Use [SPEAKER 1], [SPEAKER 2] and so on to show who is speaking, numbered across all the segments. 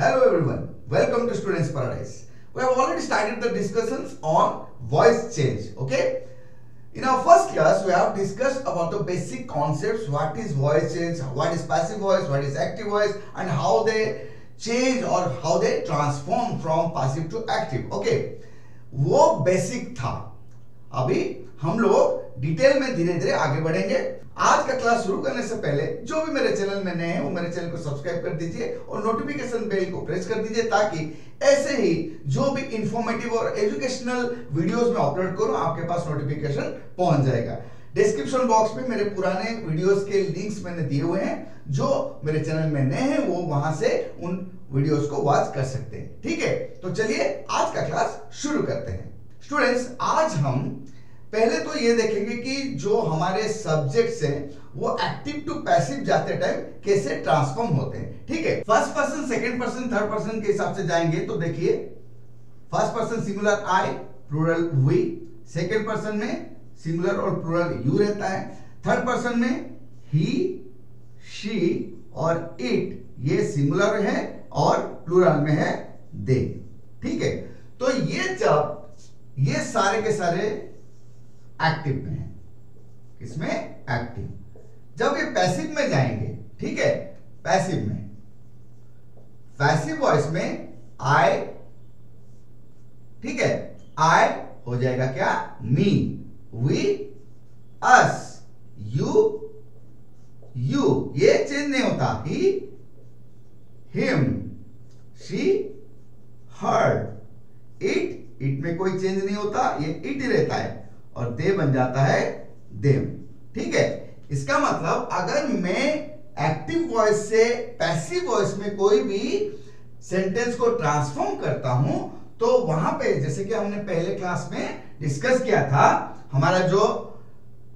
[SPEAKER 1] Hello everyone, welcome to Students Paradise. We have already started the discussions on voice change, okay? In our first class, we have discussed about the basic concepts, what is voice change, what is passive voice, what is active voice, and how they change or how they transform from passive to active, okay? वो basic था. अभी हम लोग detail में धीरे धीरे आगे बढ़ेंगे. आज का क्लास शुरू करने से पहले जो भी मेरे चैनल में नए हैं वो मेरे चैनल को सब्सक्राइब कर दीजिए और नोटिफिकेशन बेल को प्रेस कर दीजिए ताकि ऐसे ही जो भी इंफॉर्मेटिव और एजुकेशनल वीडियोस में अपलोड करूं आपके पास नोटिफिकेशन पहुंच जाएगा. डिस्क्रिप्शन बॉक्स में मेरे पुराने वीडियोस के लिंक्स मैंने दिए हुए हैं. जो मेरे चैनल में नए हैं वो वहां से उन वीडियोस को वॉच कर सकते हैं. ठीक है, तो चलिए आज का क्लास शुरू करते हैं. स्टूडेंट्स, आज हम पहले तो ये देखेंगे कि जो हमारे सब्जेक्ट्स हैं वो एक्टिव टू पैसिव जाते टाइम कैसे ट्रांसफॉर्म होते हैं. ठीक है, first person, second person, third person के हिसाब से जाएंगे तो देखिए first person singular I, plural we. Second person में सिंगुलर और प्लूरल यू रहता है. थर्ड पर्सन में ही, शी और इट ये सिंगुलर है और प्लूरल में है दे. ठीक है, तो ये जब ये सारे के सारे एक्टिव में है. किसमें? एक्टिव. जब ये पैसिव में जाएंगे, ठीक है, पैसिव में, पैसिव वॉइस में आई, ठीक है, आई हो जाएगा क्या? मी, वी, अस, यू, ये चेंज नहीं होता. ही, हिम, शी, हर, इट में कोई चेंज नहीं होता, ये इट ही रहता है और दे बन जाता है देम. ठीक है, इसका मतलब अगर मैं एक्टिव वॉइस से पैसिव वॉइस में कोई भी सेंटेंस को ट्रांसफॉर्म करता हूं तो वहां पे जैसे कि हमने पहले क्लास में डिस्कस किया था, हमारा जो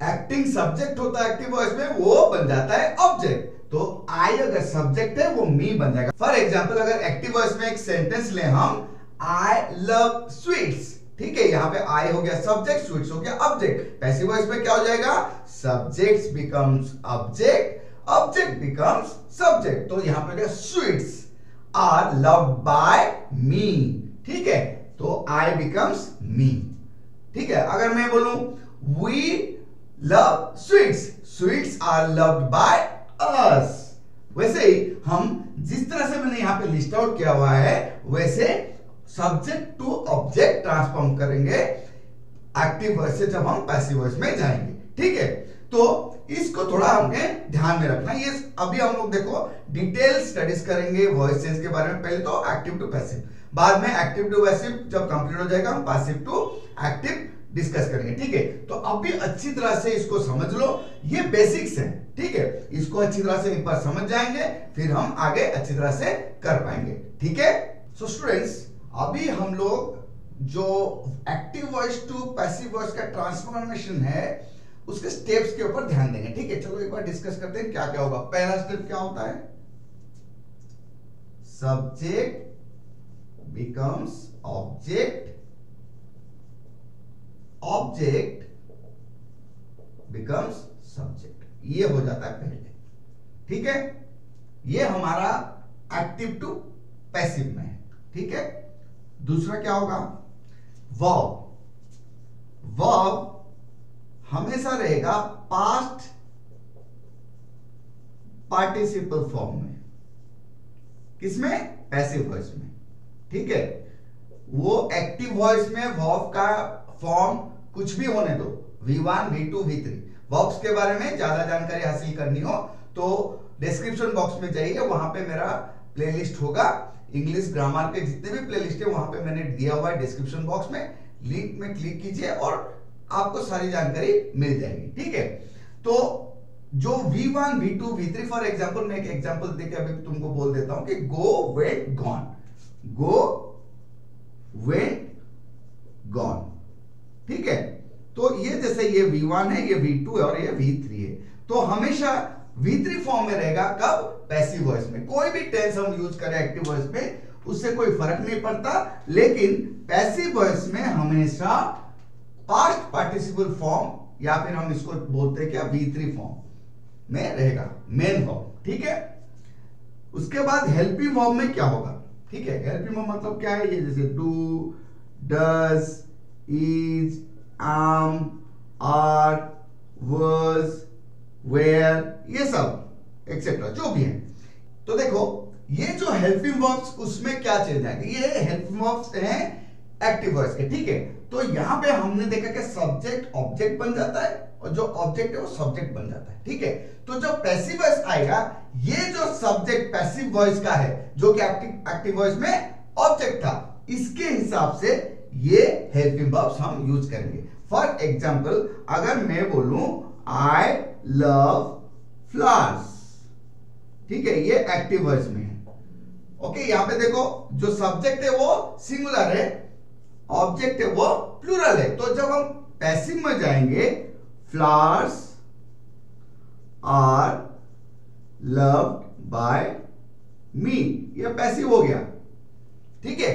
[SPEAKER 1] एक्टिंग सब्जेक्ट होता है एक्टिव वॉइस में वो बन जाता है ऑब्जेक्ट. तो आई अगर सब्जेक्ट है वो मी बन जाएगा. फॉर एग्जाम्पल अगर एक्टिव वॉइस में एक सेंटेंस ले हम, आई लव स्वीट्स. ठीक है, यहां पे आई हो गया सब्जेक्ट, स्वीट्स हो गया ऑब्जेक्ट. पैसिव वॉइस में क्या हो जाएगा? Subjects becomes object, object becomes subject. तो यहां पे sweets are loved by me. ठीक है, तो आई बिकम्स मी. ठीक है, अगर मैं बोलूं we love sweets, sweets are loved by us. वैसे ही हम जिस तरह से मैंने यहां पे लिस्ट आउट किया हुआ है वैसे सब्जेक्ट टू ऑब्जेक्ट ट्रांसफॉर्म करेंगे एक्टिव वॉइस से जब हम पैसिव वॉइस में जाएंगे. ठीक है, तो इसको थोड़ा हमें ध्यान में रखना. ये अभी हम लोग देखो डिटेल स्टडीज करेंगे वॉइस चेंज के बारे में. पहले तो एक्टिव टू पैसिव, बाद में एक्टिव टू पैसिव जब कंप्लीट हो जाएगा हम पैसिव टू एक्टिव डिस्कस करेंगे. ठीक है, तो अभी अच्छी तरह से इसको समझ लो, ये बेसिक्स हैं. ठीक है, इसको अच्छी तरह से एक बार समझ जाएंगे फिर हम आगे अच्छी तरह से कर पाएंगे. ठीक है, सो स्टूडेंट्स, अभी हम लोग जो active voice to passive voice का ट्रांसफॉर्मेशन है उसके स्टेप्स के ऊपर ध्यान देंगे. ठीक है, चलो एक बार डिस्कस करते हैं क्या क्या होगा. पहला स्टेप क्या होता है? Subject becomes object, object becomes subject. ये हो जाता है पहले. ठीक है, ये हमारा एक्टिव टू पैसिव में है. ठीक है, दूसरा क्या होगा? वर्ब. वर्ब हमेशा रहेगा पास्ट पार्टिसिपल फॉर्म में. किसमें? पैसिव वॉइस में. ठीक है, वो एक्टिव वॉइस में वर्ब का फॉर्म कुछ भी होने दो, V1, V2, V3. वर्ब्स के बारे में ज्यादा जानकारी हासिल करनी हो तो डिस्क्रिप्शन बॉक्स में जाइए, वहां पे मेरा प्लेलिस्ट होगा. इंग्लिश ग्रामर के जितने भी प्लेलिस्ट है वहां पे मैंने दिया हुआ है डिस्क्रिप्शन बॉक्स में. लिंक में क्लिक कीजिए और आपको सारी जानकारी मिल जाएगी. ठीक है, तो जो V1, V2, V3 for example, मैं एक एग्जांपल देके अभी तुमको बोल देता हूं कि गो, वेंट, गॉन. गो, वेंट, गॉन. ठीक है, तो ये जैसे ये V1 है, ये V2 है और ये V3 है. तो हमेशा V3 फॉर्म में रहेगा. कब? पैसिव वॉइस में. कोई भी टेंस हम यूज करें एक्टिव वॉइस में उससे कोई फर्क नहीं पड़ता, लेकिन पैसिव वॉइस में हमेशा पास्ट पार्टिसिपल फॉर्म या फिर हम इसको बोलते हैं क्या, V3 फॉर्म में रहेगा, मेन फॉर्म. ठीक है, उसके बाद हेल्पिंग वर्ब में क्या होगा? ठीक है, हेल्पिंग वर्ब मतलब क्या है, ये जैसे do, does, is, am, are, was, were, ये सब एक्सेट्रा जो भी है। तो देखो ये जो हेल्पिंग वर्ब्स उसमें क्या चेंज आएगा, ये हेल्पिंग वर्ब्स हैं एक्टिव वॉइस के, ठीक है। तो यहां पे हमने देखा कि सब्जेक्ट ऑब्जेक्ट बन जाता है और जो ऑब्जेक्ट है वो सब्जेक्ट बन जाता है, ठीक है। तो जो पैसिव वॉइस आएगा, ये जो सब्जेक्ट पैसिव वॉइस का है जो कि एक्टिव वॉइस में ऑब्जेक्ट था, इसके हिसाब से ये हेल्पिंग वर्ब्स हम यूज करेंगे। फॉर एग्जांपल अगर मैं बोलूं आई लव फ्लावर्स, ठीक है, ये एक्टिव वॉइस में है। ओके, यहां पे देखो जो सब्जेक्ट है वो सिंगुलर है, ऑब्जेक्ट है वो प्लूरल है। तो जब हम पैसिव में जाएंगे, फ्लावर्स आर लव्ड बाय मी, ये पैसिव हो गया, ठीक है।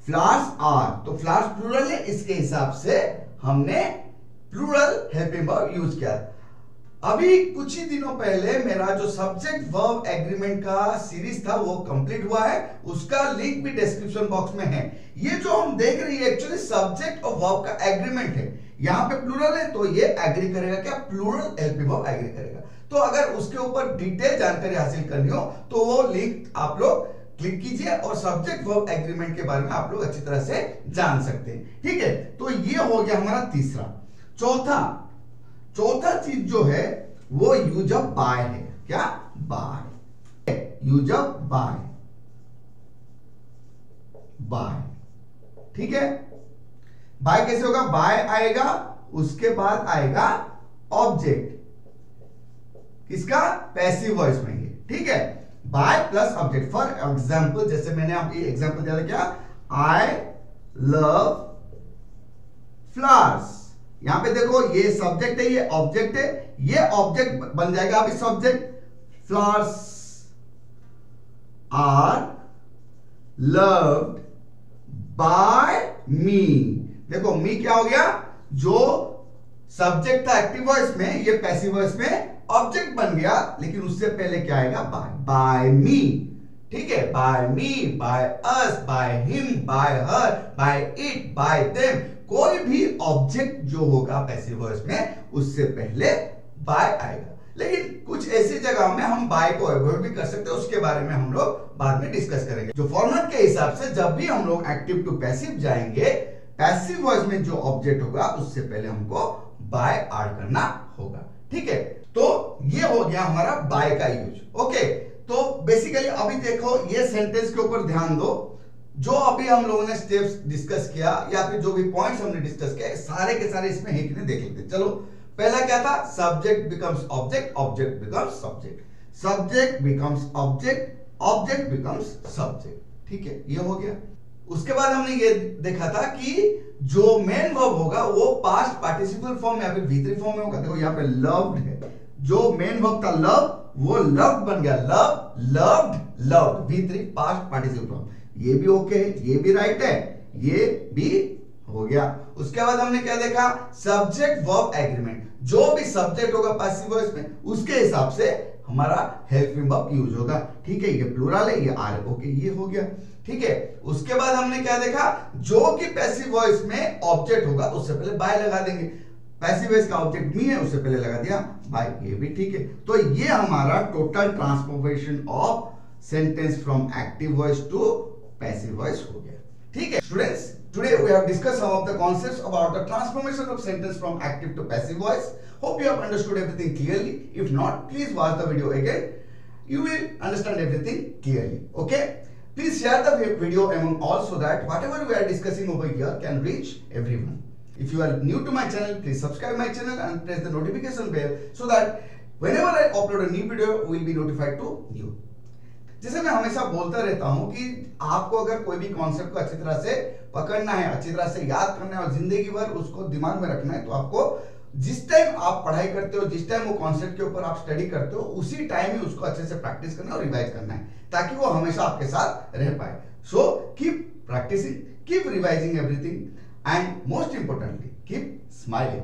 [SPEAKER 1] फ्लावर्स आर, तो फ्लावर्स प्लूरल है, इसके हिसाब से हमने प्लूरल हेल्पिंग वर्ब यूज किया। अभी कुछ ही दिनों पहले मेरा जो सब्जेक्ट वर्ब एग्रीमेंट का सीरीज था वो कंप्लीट हुआ है, उसका लिंक भी डिस्क्रिप्शन बॉक्स में है। ये जो हम देख रहे हैं एक्चुअली सब्जेक्ट और वर्ब का एग्रीमेंट है, यहां पे प्लूरल है तो ये एग्री करेगा, क्या प्लूरल हेल्पिंग वर्ब एग्री करेगा। तो अगर उसके ऊपर डिटेल जानकारी हासिल करनी हो तो वो लिंक आप लोग क्लिक कीजिए और सब्जेक्ट वर्ब एग्रीमेंट के बारे में आप लोग अच्छी तरह से जान सकते हैं, ठीक है। तो ये हो गया हमारा तीसरा। चौथा चीज जो है वो यूज ऑफ बाय है, क्या, बाय, यूज ऑफ बाय, ठीक है। बाय कैसे होगा, बाय आएगा, उसके बाद आएगा ऑब्जेक्ट, किसका, पैसिव वॉइस में ये, ठीक है। By plus object. For example जैसे मैंने आपको एग्जाम्पल दिया था, क्या, आई लव फ्लावर्स, यहां पे देखो ये सब्जेक्ट है, ये ऑब्जेक्ट है, ये ऑब्जेक्ट बन जाएगा अभी subject. Flowers are loved by me, देखो मी क्या हो गया, जो सब्जेक्ट था एक्टिव वॉइस में, ये पैसिव वॉइस में ऑब्जेक्ट बन गया, लेकिन उससे पहले क्या आएगा, बाय मी, ठीक है। By me, by us, by him, by her, by it, by them, कोई भी ऑब्जेक्ट जो होगा पैसिव वॉइस में उससे पहले बाय आएगा। लेकिन कुछ ऐसी जगह में हम बाय को अवॉइड भी कर सकते हैं, उसके बारे में हम लोग बाद में डिस्कस करेंगे। जो फॉर्मेट के हिसाब से जब भी हम लोग एक्टिव टू पैसिव जाएंगे, पैसिव वॉइस में जो ऑब्जेक्ट होगा उससे पहले हमको बाय ऐड करना होगा, ठीक है। तो ये हो गया हमारा बाय का यूज, ओके। तो बेसिकली अभी देखो ये सेंटेंस के ऊपर ध्यान दो, जो अभी हम लोगों ने स्टेप्स डिस्कस किया या फिर जो भी पॉइंट्स हमने डिस्कस किया, सारे के सारे इसमें हिट में देख लेते। चलो, पहला क्या था, subject becomes object, object becomes subject, subject becomes object, object becomes subject, ठीक है, ये हो गया। उसके बाद हमने ये देखा था कि जो मेन वर्ब होगा वो पास्ट पार्टिसिपल फॉर्म या फिर V3 फॉर्म में होगा। देखो यहाँ पे लव्ड है, जो मेन वर्ब था लव, वो लव्ड बन गया, love, loved, loved, V3 past participle form, ये भी ओके है, ये भी राइट है, ये भी हो गया। उसके बाद हमने क्या देखा, सब्जेक्ट वर्ब एग्रीमेंट, जो भी सब्जेक्ट होगा पैसिव वॉइस में उसके हिसाब से हमारा हेल्पिंग वर्ब यूज होगा, ठीक है। ये प्लूरल है, ये आर, ओके, ये हो गया, ठीक है। उसके बाद हमने क्या देखा, जो कि पैसिव वॉइस में ऑब्जेक्ट होगा उससे पहले बाय लगा देंगे, पैसिव वॉइस का ऑब्जेक्ट मी है, उससे पहले लगा दिया बाय, ये भी ठीक है। तो ये हमारा total transformation of sentence from active voice to passive voice हो गया, ठीक है। Students, today we have discussed some of the concepts about the transformation of sentence from active to passive voice. Hope you have understood everything clearly. If not, please watch the video again. You will understand everything clearly, okay? Please share the video among all so that whatever we are discussing over here can reach everyone. If you are new to my channel, please subscribe my channel and press the notification bell so that whenever I upload a new video, you will be notified to you. जैसे मैं हमेशा बोलता रहता हूं कि आपको अगर कोई भी कॉन्सेप्ट को अच्छी तरह से पकड़ना है, अच्छी तरह से याद करना है और जिंदगी भर उसको दिमाग में रखना है, तो आपको जिस टाइम आप पढ़ाई करते हो, जिस टाइम वो कॉन्सेप्ट के ऊपर आप स्टडी करते हो, उसी टाइम ही उसको अच्छे से प्रैक्टिस करना और रिवाइज करना है, ताकि वो हमेशा आपके साथ रह पाए। So keep practising, keep revising everything and most importantly keep smiling.